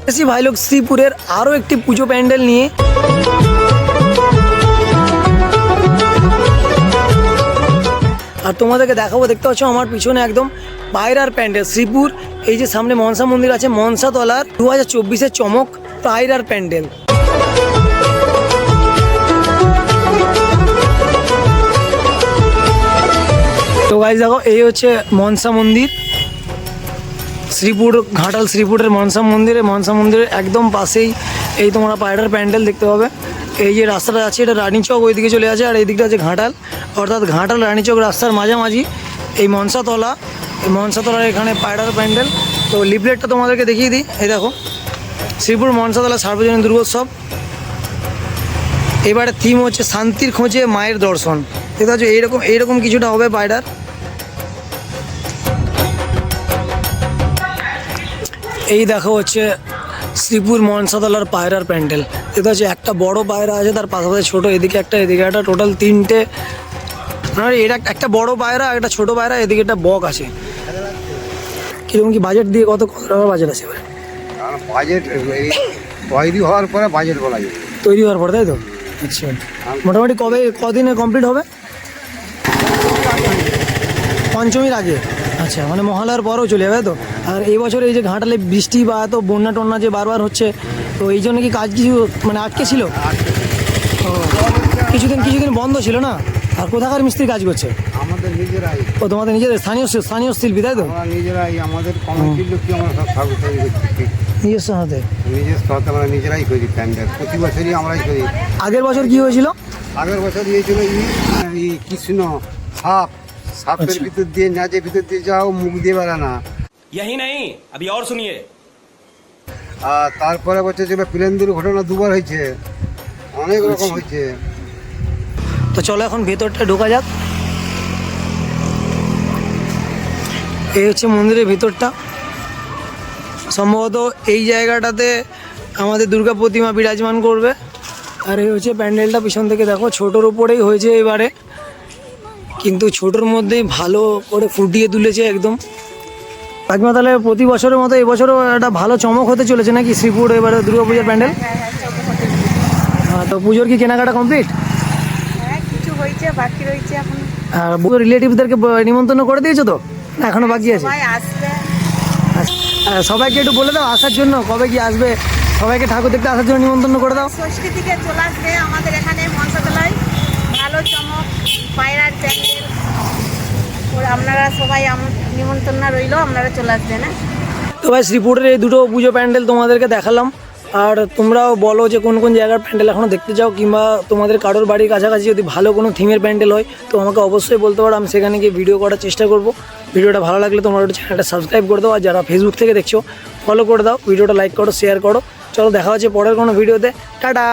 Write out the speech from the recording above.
AC ভাই লোক শ্রীপুরের আরও একটি পুজো প্যান্ডেল নিয়ে। আর তোমাদেরকে দেখাবো, দেখতে পাচ্ছ আমার পিছনে একদম পায়রার প্যান্ডেল শ্রীপুর। এই যে সামনে মনসা মন্দির আছে, মনসাতলার 2024-এর চমক পায়রার প্যান্ডেল। তো গাইস দেখো, এই হচ্ছে মনসা মন্দির, শ্রীপুর ঘাটাল শ্রীপুরের মনসা মন্দিরের একদম পাশেই এই তোমরা পায়রার প্যান্ডেল দেখতে পাবে। এই যে রাস্তাটা আছে এটা রানীচক ওই দিকে চলে আছে, আর এই দিকটা আছে ঘাটাল, অর্থাৎ ঘাটাল রানীচক রাস্তার মাঝামাঝি এই মনসাতলার এখানে পায়রার প্যান্ডেল। তো লিফলেটটা তোমাদেরকে দেখিয়ে দিই। এই দেখো, শ্রীপুর মনসাতলা সার্বজনীন দুর্গোৎসব। এবারে থিম হচ্ছে শান্তির খোঁজে মায়ের দর্শন। দেখতে পাচ্ছ এইরকম কিছুটা হবে পায়রার। এই দেখো হচ্ছে শ্রীপুর মনসাতলার পায়রার প্যান্ডেল। দেখতে হচ্ছে একটা বড় পায়রা আছে, তার পাশাপাশি ছোটো, এদিকে একটা টোটাল 3টে, মানে এটা একটা বড় পায়রা, একটা ছোট পায়রা, এদিকে একটা বক আছে। কিরকম কি বাজেট দিয়ে কত টাকা বাজেট আছে? বাজেট তৈরি হওয়ার পরে বাজেট বলা যায়, তৈরি হওয়ার পরে, তাই তো? আচ্ছা, মোটামুটি কদিনে কমপ্লিট হবে? পঞ্চমীর আগে। আচ্ছা, মানে মহালয়ার পরেও চলে যাবে তো। আর এই বছর এই যে ঘাটালে বৃষ্টি বা এত বন্যা টন্যা যে বারবার হচ্ছে, তো এই জন্য কি কাজ কিছু মানে আটকে ছিল? কিছুদিন বন্ধ ছিল না? আর কোথাকার মিস্ত্রি কাজ করছে? আমাদের নিজেরাই। ও তোমাদের নিজেদের স্থানীয় শিল্পী, তাই তো? আমরা নিজেরাই, আমাদের কমিটির লোক আমরা সব ঠাকুর তৈরি করছি নিজস্ব হাতে আমরা নিজেরাই করি প্যান্ডেল, প্রতি বছরই আমরাই করি। আগের বছর কি হয়েছিল? আগের বছর দিয়েছিল এই কৃষ্ণ সাপের ভিতর দিয়ে নাচের ভিতর দিয়ে যাও, মুখ দিয়ে বেড়ানা। यही नहीं, अभी और सुनिए। আর তারপরে বছর ছিল প্লেন দুর্ঘটনা 2বার হয়েছে, অনেক রকম হয়েছে। তো চলো এখন ভেতরটা ঢোকা যাক। এই হচ্ছে মন্দিরের ভেতরটা। সম্ভবত এই জায়গাটাতে আমাদের দুর্গা প্রতিমা বিরাজমান করবে। আর এই হচ্ছে প্যান্ডেলটা, পিছন থেকে দেখো ছোটোর উপরেই হয়েছে এবারে, কিন্তু ছোটোর মধ্যেই ভালো করে ফুটিয়ে তুলেছে একদম। কাকিমা, তাহলে প্রতি বছরের মতো এবছরও একটা ভালো চমক হতে চলেছে নাকি শ্রীপুর এবারে দুর্গা পূজার প্যান্ডেল? তো পুজোর কি কেনাকাটা কমপ্লিট? কিছু হয়েছে, বাকি রয়েছে এখন। আর পুজোর রিলেটিভদেরকে নিমন্ত্রণ করে দিয়েছো তো, না এখনো বাকি আছে? সবাই আসবে। সবাইকে একটু বলে দাও আসার জন্য, কবে কি আসবে, সবাইকে ঠাকুর দেখতে আসার জন্য নিমন্ত্রণ করে দাও। ষষ্ঠী থেকে চলে আসবে আমাদের এখানে মনসাতলায়, ভালো চমক পায়রার প্যান্ডেল। আপনারা সবাই নিমন্ত্রণ রইল, আপনারা চলে আসবেন। না তো ভাই, শ্রীপুরের এই দুটো পুজো প্যান্ডেল তোমাদেরকে দেখালাম। আর তোমরাও বলো যে কোন কোন জায়গার প্যান্ডেল এখনও দেখতে চাও, কিংবা তোমাদের কারোর বাড়ির কাছাকাছি যদি ভালো কোনো থিমের প্যান্ডেল হয় তো আমাকে অবশ্যই বলতে পারো, আমি সেখানে গিয়ে ভিডিও করার চেষ্টা করব। ভিডিওটা ভালো লাগলে তোমরা একটু চ্যানেলটা সাবস্ক্রাইব করে দাও, আর যারা ফেসবুক থেকে দেখছো ফলো করে দাও, ভিডিওটা লাইক করো, শেয়ার করো। চলো দেখা হচ্ছে পরের কোনো ভিডিওতে। টাটা।